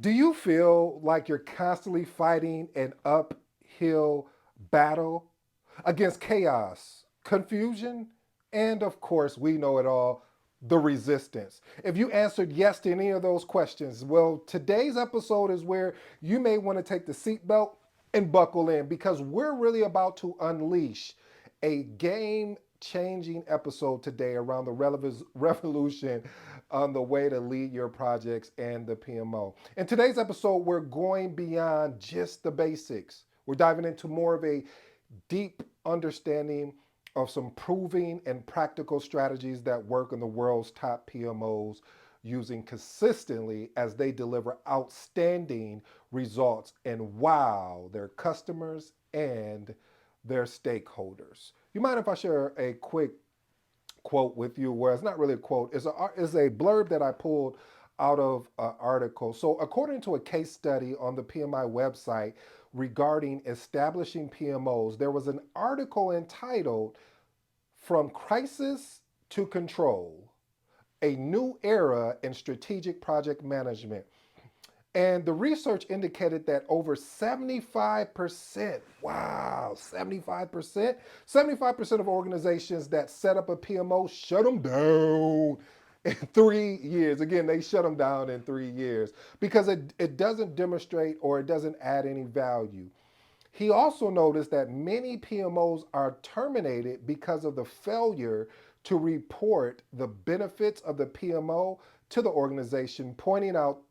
Do you feel like you're constantly fighting an uphill battle against chaos, confusion, and of course, we know it all, the resistance? If you answered yes to any of those questions, well, today's episode is where you may want to take the seatbelt and buckle in because we're really about to unleash a game changing episode today around the revolution on the way to lead your projects and the PMO. In today's episode, we're going beyond just the basics. We're diving into more of a deep understanding of some proving and practical strategies that work in the world's top PMOs using consistently as they deliver outstanding results and wow their customers and their stakeholders. You mind if I share a quick quote with you? Where it's not really a quote, it's a blurb that I pulled out of an article. So, according to a case study on the PMI website regarding establishing PMOs, there was an article entitled From Crisis to Control, a New Era in Strategic Project Management. And the research indicated that over 75%, wow, 75% of organizations that set up a PMO shut them down in 3 years. Again, they shut them down in 3 years because it doesn't demonstrate or it doesn't add any value. He also noticed that many PMOs are terminated because of the failure to report the benefits of the PMO to the organization, pointing out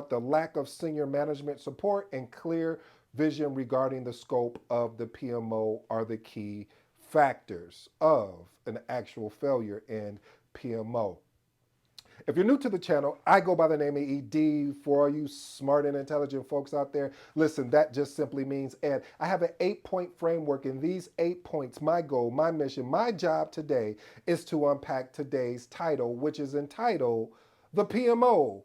the lack of senior management support and clear vision regarding the scope of the PMO are the key factors of an actual failure in PMO. If you're new to the channel, I go by the name of ED. For all you smart and intelligent folks out there, listen, that just simply means Ed. I have an 8-point framework, and these 8 points, my goal, my mission, my job today is to unpack today's title, which is entitled The PMO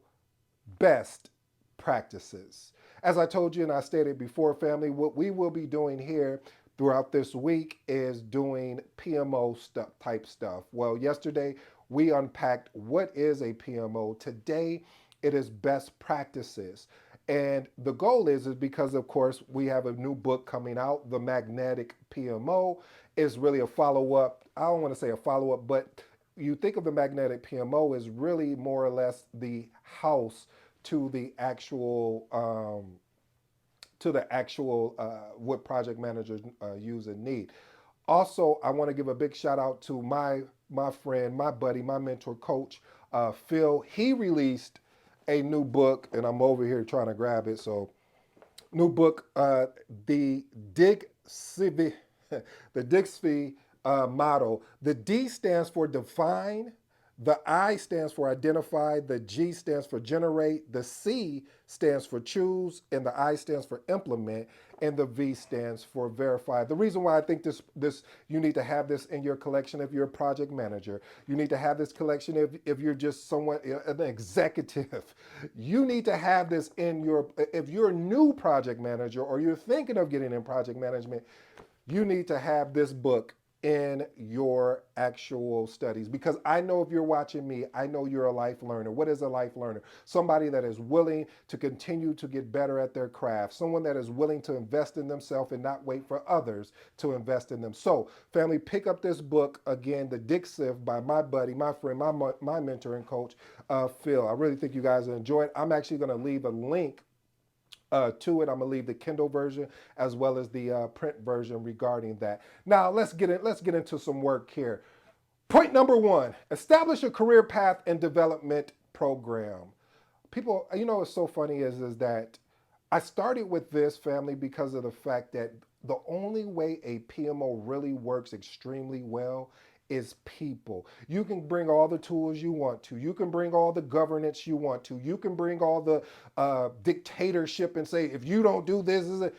Best Practices. As I told you and I stated before, family, what we will be doing here throughout this week is doing PMO stuff type stuff. Well, yesterday we unpacked what is a PMO. Today it is best practices. And the goal is because of course we have a new book coming out, The Magnetic PMO is really a follow-up. I don't want to say a follow-up, but you think of the magnetic PMO as really more or less the house to the actual what project managers use and need. Also, I want to give a big shout out to my friend, my buddy, my mentor, coach Phil. He released a new book, and I'm over here trying to grab it. So, new book, the DIXSI, the DIXSI model. The D stands for define, the I stands for identify, the G stands for generate, the C stands for choose, and the I stands for implement, and the V stands for verify. The reason why I think this you need to have this in your collection if you're a project manager, you need to have this collection if you're just someone an executive, you need to have this in your if you're a new project manager or you're thinking of getting in project management, you need to have this book in your actual studies because I know if you're watching me, I know you're a life learner. What is a life learner? Somebody that is willing to continue to get better at their craft, someone that is willing to invest in themselves and not wait for others to invest in them. So, family, pick up this book again, The DIXSI by my buddy, my friend, my mentor and coach, Phil. I really think you guys will enjoy it. I'm actually going to leave a link to it. I'm gonna leave the Kindle version as well as the print version regarding that. Now let's get into some work here. Point number one: establish a career path and development program. People, what's so funny is that I started with this family because of the fact that the only way a PMO really works extremely well is people. You can bring all the tools you want to. You can bring all the governance you want to. You can bring all the dictatorship and say, if you don't do this,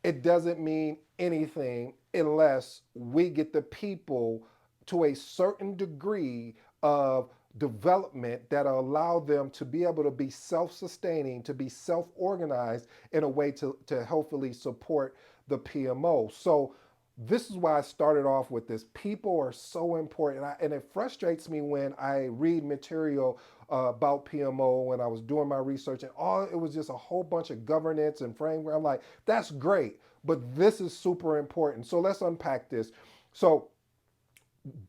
it doesn't mean anything unless we get the people to a certain degree of development that allow them to be able to be self-sustaining, to be self-organized in a way to hopefully support the PMO. So This is why I started off with this. People are so important. And it frustrates me when I read material about PMO when I was doing my research, and all it was just a whole bunch of governance and framework. I'm like, that's great, but this is super important. So let's unpack this. So,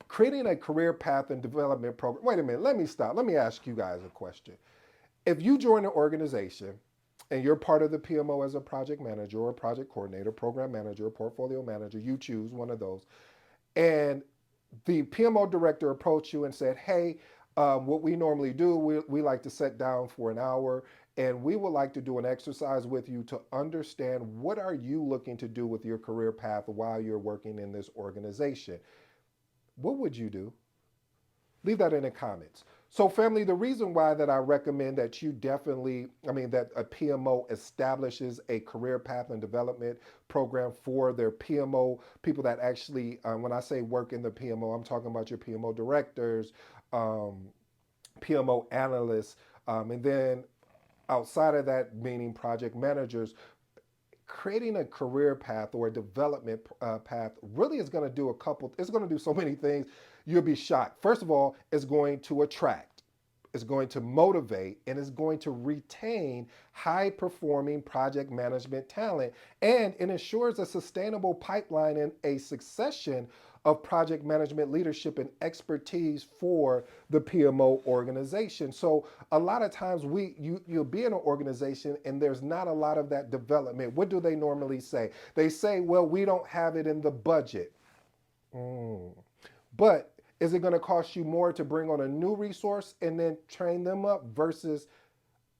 creating a career path and development program. Wait a minute, let me stop. Let me ask you guys a question. If you join an organization and you're part of the PMO as a project manager or a project coordinator, program manager, portfolio manager, you choose one of those, and the PMO director approached you and said, hey, what we normally do, we like to sit down for an hour and we would like to do an exercise with you to understand what are you looking to do with your career path while you're working in this organization. What would you do? Leave that in the comments. So, family, the reason why that I recommend that you definitely, that a PMO establishes a career path and development program for their PMO people that actually, when I say work in the PMO, I'm talking about your PMO directors, um, PMO analysts, and then outside of that, meaning project managers. Creating a career path or a development path really is going to do it's going to do so many things. You'll be shocked. First of all, it's going to attract, it's going to motivate, and it's going to retain high performing project management talent. And it ensures a sustainable pipeline and a succession of project management leadership and expertise for the PMO organization. So a lot of times you'll be in an organization and there's not a lot of that development. What do they normally say? They say, well, we don't have it in the budget. Mm. But is it going to cost you more to bring on a new resource and then train them up versus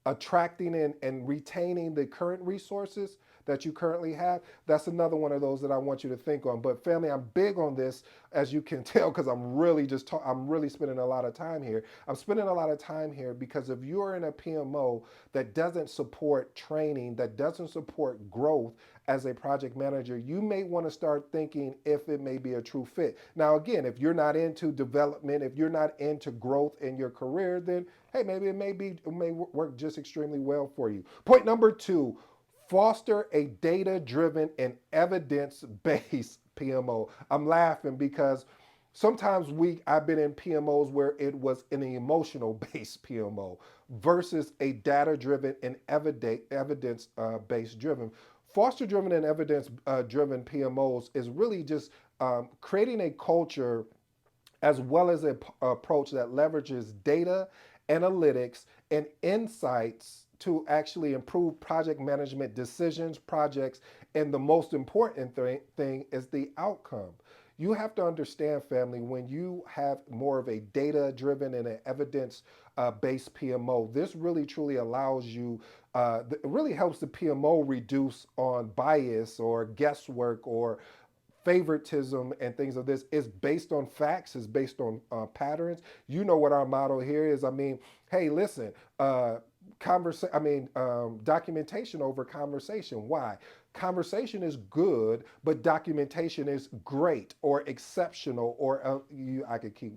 attracting and retaining the current resources that you currently have? That's another one of those that I want you to think on. But family, I'm big on this, as you can tell, because I'm really spending a lot of time here. I'm spending a lot of time here because if you're in a PMO that doesn't support training, that doesn't support growth as a project manager, you may want to start thinking if it may be a true fit. Now, again, if you're not into development, if you're not into growth in your career, then hey, maybe it may work just extremely well for you. Point number two, foster a data-driven and evidence-based PMO. I'm laughing because sometimes I've been in PMOs where it was an emotional-based PMO versus a data-driven and evidence-based driven. Foster-driven and evidence-driven PMOs is really just creating a culture as well as an approach that leverages data, analytics, and insights to actually improve project management decisions, projects, and the most important thing is the outcome. You have to understand, family, when you have more of a data driven and an evidence based PMO, this really truly allows you, it really helps the PMO reduce on bias or guesswork or favoritism and things of this. Is based on facts, is based on patterns. You know what our motto here is. Hey, listen, documentation over conversation. Why? Conversation is good, but documentation is great or exceptional, or I could keep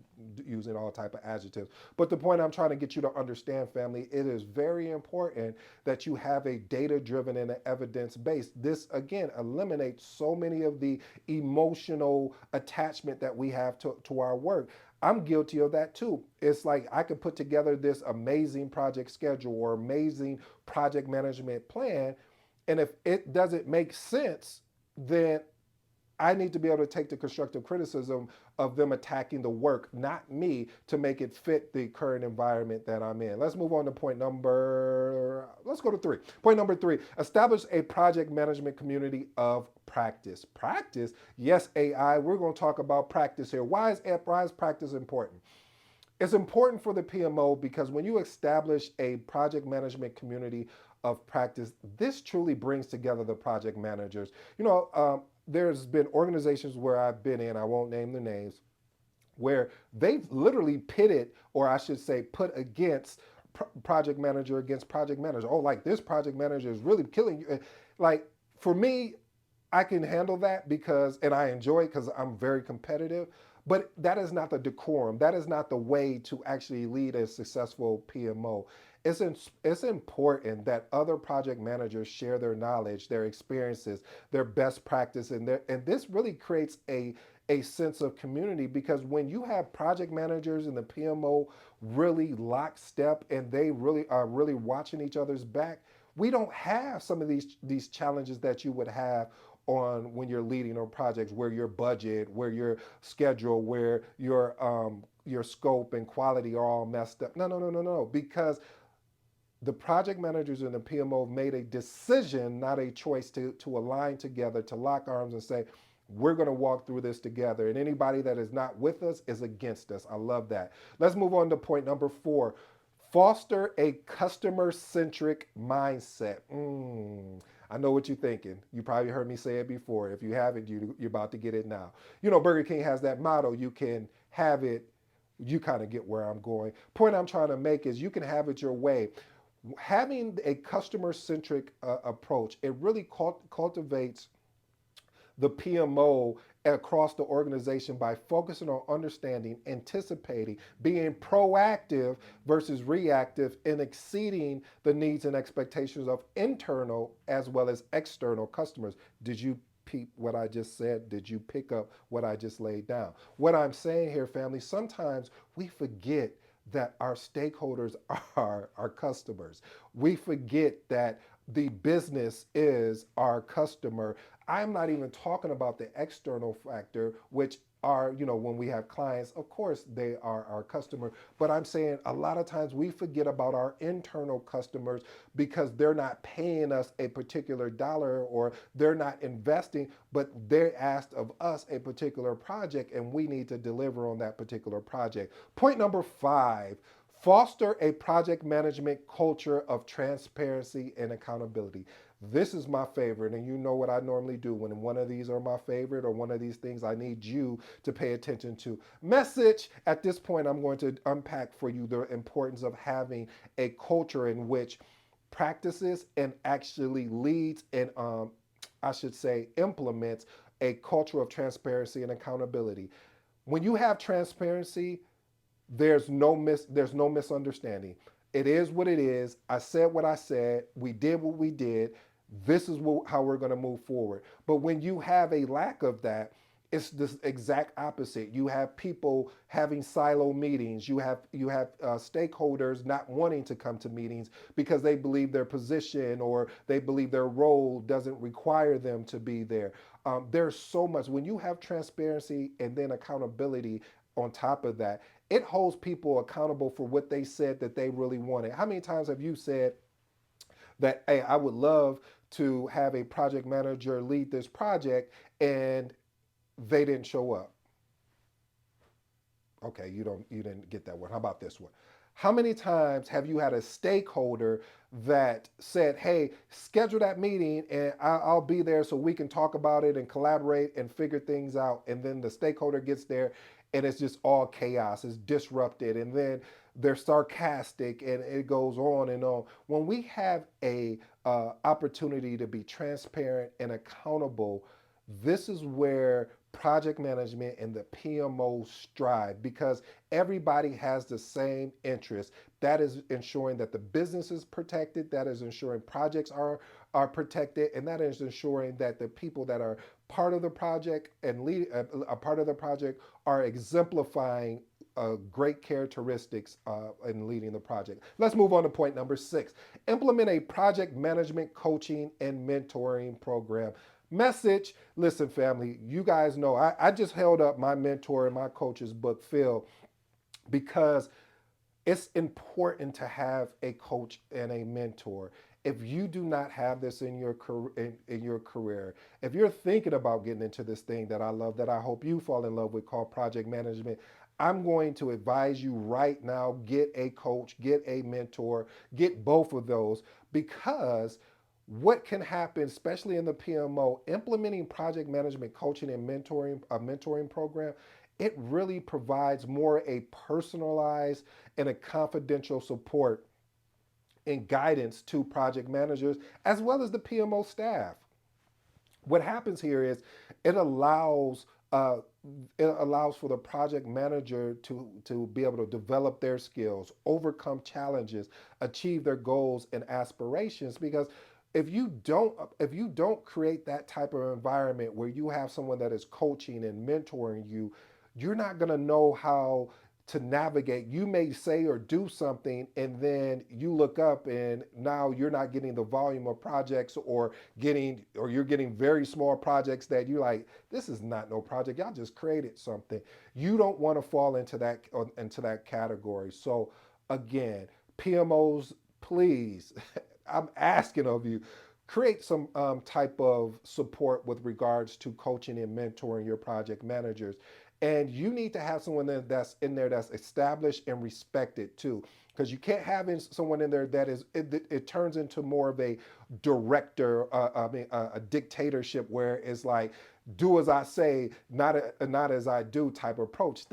using all type of adjectives. But the point I'm trying to get you to understand, family, it is very important that you have a data-driven and an evidence-based. This again eliminates so many of the emotional attachment that we have to our work. I'm guilty of that too. It's like I could put together this amazing project schedule or amazing project management plan, and if it doesn't make sense, then I need to be able to take the constructive criticism of them attacking the work, not me, to make it fit the current environment that I'm in. Let's move on to let's go to three. Point number three, establish a project management community of practice. Practice? Yes, AI, we're going to talk about practice here. Why is practice important? It's important for the PMO because when you establish a project management community of practice, this truly brings together the project managers. There's been organizations where I've been in, I won't name the names, where they've literally pitted, or I should say, put against project manager against project manager. Oh, like this project manager is really killing you. Like for me, I can handle that and I enjoy it because I'm very competitive. But that is not the decorum. That is not the way to actually lead a successful PMO. It's important that other project managers share their knowledge, their experiences, their best practice, and this really creates a sense of community, because when you have project managers and the PMO really lockstep and they really are really watching each other's back, we don't have some of these challenges that you would have on when you're leading on projects where your budget, where your schedule, where your scope and quality are all messed up. No, no, no, no, no. Because the project managers and the PMO made a decision, not a choice, to align together, to lock arms and say, we're going to walk through this together. And anybody that is not with us is against us. I love that. Let's move on to point number 4. Foster a customer-centric mindset. I know what you're thinking. You probably heard me say it before. If you haven't, you're about to get it now. You know, Burger King has that motto, you can have it. You kind of get where I'm going. Point I'm trying to make is you can have it your way. Having a customer-centric approach, it really cultivates the PMO across the organization by focusing on understanding, anticipating, being proactive versus reactive, and exceeding the needs and expectations of internal as well as external customers. Did you peep what I just said? Did you pick up what I just laid down? What I'm saying here, family, sometimes we forget that our stakeholders are our customers. We forget that the business is our customer. I'm not even talking about the external factor, which are, when we have clients, of course, they are our customer. But I'm saying a lot of times we forget about our internal customers because they're not paying us a particular dollar or they're not investing, but they're asked of us a particular project and we need to deliver on that particular project. Point number 5. Foster a project management culture of transparency and accountability. This is my favorite, and you know what I normally do when one of these are my favorite or one of these things I need you to pay attention to. Message. At this point, I'm going to unpack for you the importance of having a culture in which practices and actually leads and I should say implements a culture of transparency and accountability. When you have transparency, there's no misunderstanding. It is what it is. I said what I said. We did what we did. This is how we're going to move forward. But when you have a lack of that, it's the exact opposite. You have people having silo meetings. You have stakeholders not wanting to come to meetings because they believe their position or they believe their role doesn't require them to be there. There's so much. When you have transparency and then accountability on top of that, it holds people accountable for what they said that they really wanted. How many times have you said that, hey, I would love to have a project manager lead this project and they didn't show up? Okay, you didn't get that one. How about this one? How many times have you had a stakeholder that said, "Hey, schedule that meeting and I'll be there so we can talk about it and collaborate and figure things out," and then the stakeholder gets there and it's just all chaos, it's disrupted, and then they're sarcastic and it goes on and on. When we have a opportunity to be transparent and accountable, this is where project management and the PMO strive, because everybody has the same interest. That is ensuring that the business is protected, that is ensuring projects are protected, and that is ensuring that the people that are part of the project and lead a part of the project are exemplifying great characteristics in leading the project. Let's move on to point number 6. Implement a project management coaching and mentoring program. Message. Listen, family, you guys know I just held up my mentor and my coach's book, Phil, because it's important to have a coach and a mentor. If you do not have this in your career, if you're thinking about getting into this thing that I love, that I hope you fall in love with, called project management, I'm going to advise you right now, get a coach, get a mentor, get both of those, because what can happen, especially in the PMO, implementing project management coaching and mentoring, a mentoring program, it really provides more a personalized and a confidential support and guidance to project managers as well as the PMO staff. What happens here is it allows Uh, it allows for the project manager to be able to develop their skills, overcome challenges, achieve their goals and aspirations. Because if you don't create that type of environment where you have someone that is coaching and mentoring you, you're not going to know how to navigate. You may say or do something, and then you look up, and now you're not getting the volume of projects, or you're getting very small projects that you're like, this is not no project. Y'all just created something. You don't want to fall into that category. So again, PMOs, please, I'm asking of you, create some type of support with regards to coaching and mentoring your project managers. And you need to have someone that's in there that's established and respected too. Because you can't have someone in there that it turns into more of a director, a dictatorship where it's like, do as I say, not as I do type approach.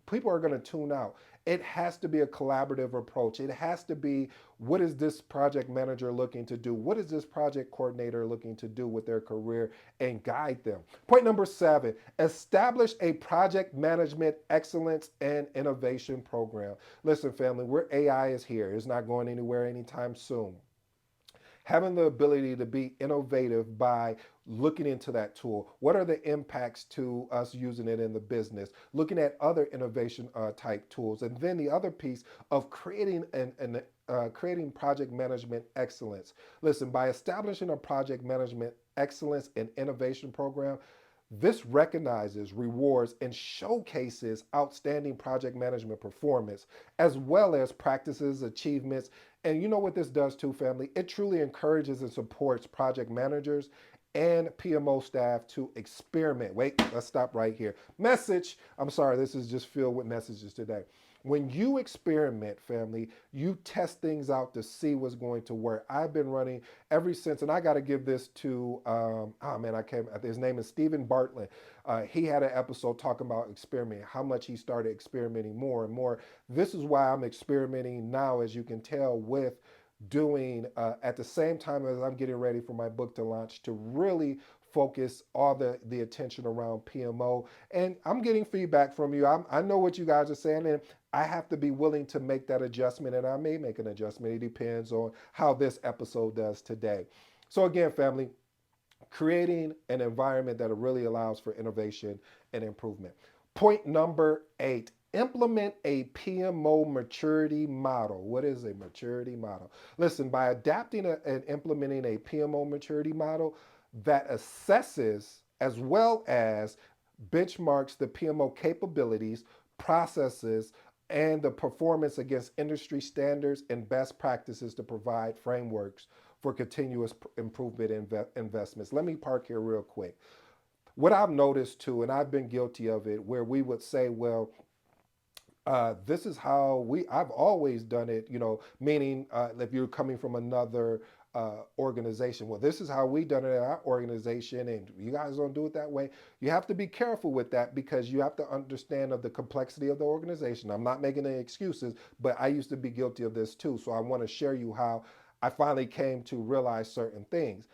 People are going to tune out. It has to be a collaborative approach. It has to be, what is this project manager looking to do? What is this project coordinator looking to do with their career, and guide them? Point number 7, establish a project management excellence and innovation program. Listen, family, where AI is here, it's not going anywhere anytime soon. Having the ability to be innovative by looking into that tool. What are the impacts to us using it in the business? Looking at other innovation type tools. And then the other piece of creating project management excellence. Listen, by establishing a project management excellence and innovation program, this recognizes, rewards, and showcases outstanding project management performance, as well as practices, achievements. And you know what this does too, family? It truly encourages and supports project managers and PMO staff to experiment. Wait, let's stop right here. Message. I'm sorry, this is just filled with messages today. When you experiment, family, you test things out to see what's going to work. I've been running ever since, and I got to give this to, oh man, I can't, his name is Stephen Bartlett. He had an episode talking about experimenting, how much he started experimenting more and more. This is why I'm experimenting now, as you can tell, with doing at the same time as I'm getting ready for my book to launch, to really focus all the attention around PMO. And I'm getting feedback from you. I know what you guys are saying, and I have to be willing to make that adjustment, and I may make an adjustment. It depends on how this episode does today. So again, family, creating an environment that really allows for innovation and improvement. Point number 8, implement a PMO maturity model. What is a maturity model? Listen, by adapting and implementing a PMO maturity model that assesses as well as benchmarks the PMO capabilities, processes, and the performance against industry standards and best practices to provide frameworks for continuous improvement investments. Let me park here real quick. What I've noticed too, and I've been guilty of it, where we would say, well, this is how I've always done it, meaning if you're coming from another organization, well, this is how we done it in our organization, and you guys don't do it that way. You have to be careful with that, because you have to understand of the complexity of the organization. I'm not making any excuses, but I used to be guilty of this too. So I want to share you how I finally came to realize certain things.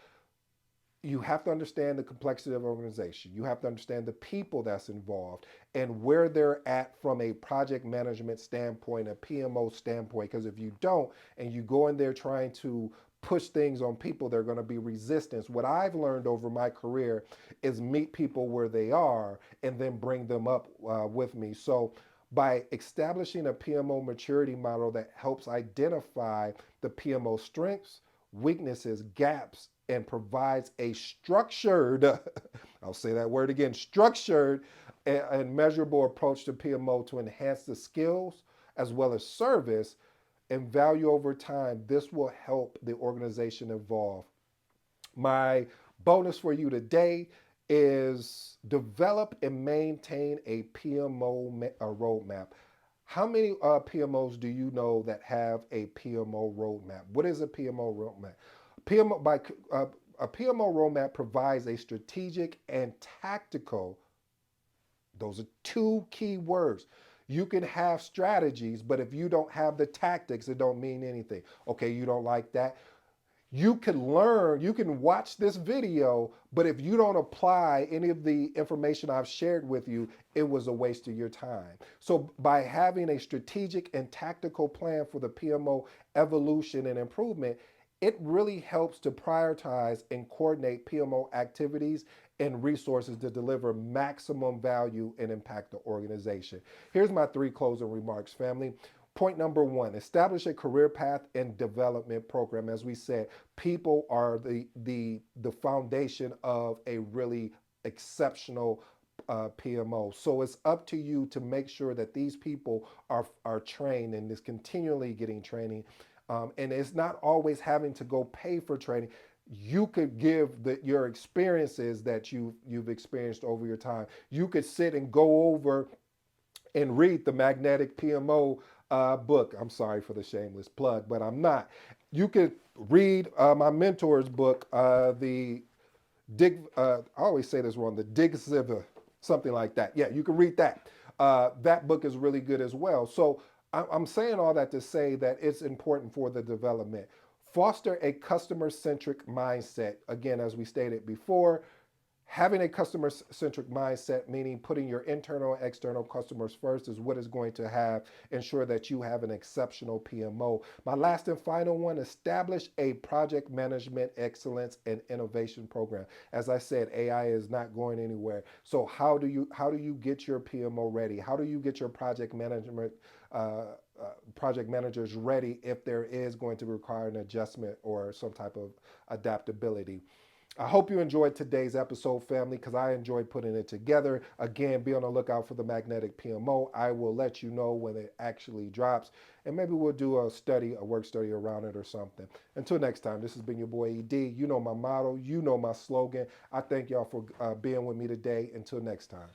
You have to understand the complexity of the organization. You have to understand the people that's involved and where they're at from a project management standpoint, a PMO standpoint. Because if you don't, and you go in there trying to push things on people, they're going to be resistance. What I've learned over my career is meet people where they are and then bring them up with me. So by establishing a PMO maturity model that helps identify the PMO strengths, weaknesses, gaps, and provides a structured, I'll say that word again, structured and measurable approach to PMO to enhance the skills as well as service and value over time, this will help the organization evolve. My bonus for you today is develop and maintain a PMO roadmap. How many PMOs do you know that have a PMO roadmap? What is a PMO roadmap? PMO by a PMO roadmap provides a strategic and tactical. Those are two key words. You can have strategies, but if you don't have the tactics, it don't mean anything. Okay, you don't like that? You can learn, you can watch this video, but if you don't apply any of the information I've shared with you, it was a waste of your time. So, by having a strategic and tactical plan for the PMO evolution and improvement, it really helps to prioritize and coordinate PMO activities and resources to deliver maximum value and impact the organization. Here's my three closing remarks, family. Point number one, establish a career path and development program. As we said, people are the foundation of a really exceptional PMO. So it's up to you to make sure that these people are trained and is continually getting training. And it's not always having to go pay for training. You could give your experiences that you've experienced over your time. You could sit and go over and read the Magnetic PMO book. I'm sorry for the shameless plug, but I'm not. You could read my mentor's book, the I always say this wrong, the DIXSI, something like that. Yeah, you can read that. That book is really good as well. So I'm saying all that to say that it's important for the development. Foster a customer-centric mindset. Again, as we stated before, having a customer centric mindset, meaning putting your internal and external customers first, is what is going to have ensure that you have an exceptional PMO. My last and final one, establish a project management excellence and innovation program. As I said, AI is not going anywhere. So how do you get your PMO ready? How do you get your project managers ready if there is going to require an adjustment or some type of adaptability? I hope you enjoyed today's episode, family, because I enjoyed putting it together. Again, be on the lookout for the Magnetic PMO. I will let you know when it actually drops, and maybe we'll do a work study around it or something. Until next time, this has been your boy ED. You know my motto, you know my slogan. I thank y'all for being with me today. Until next time.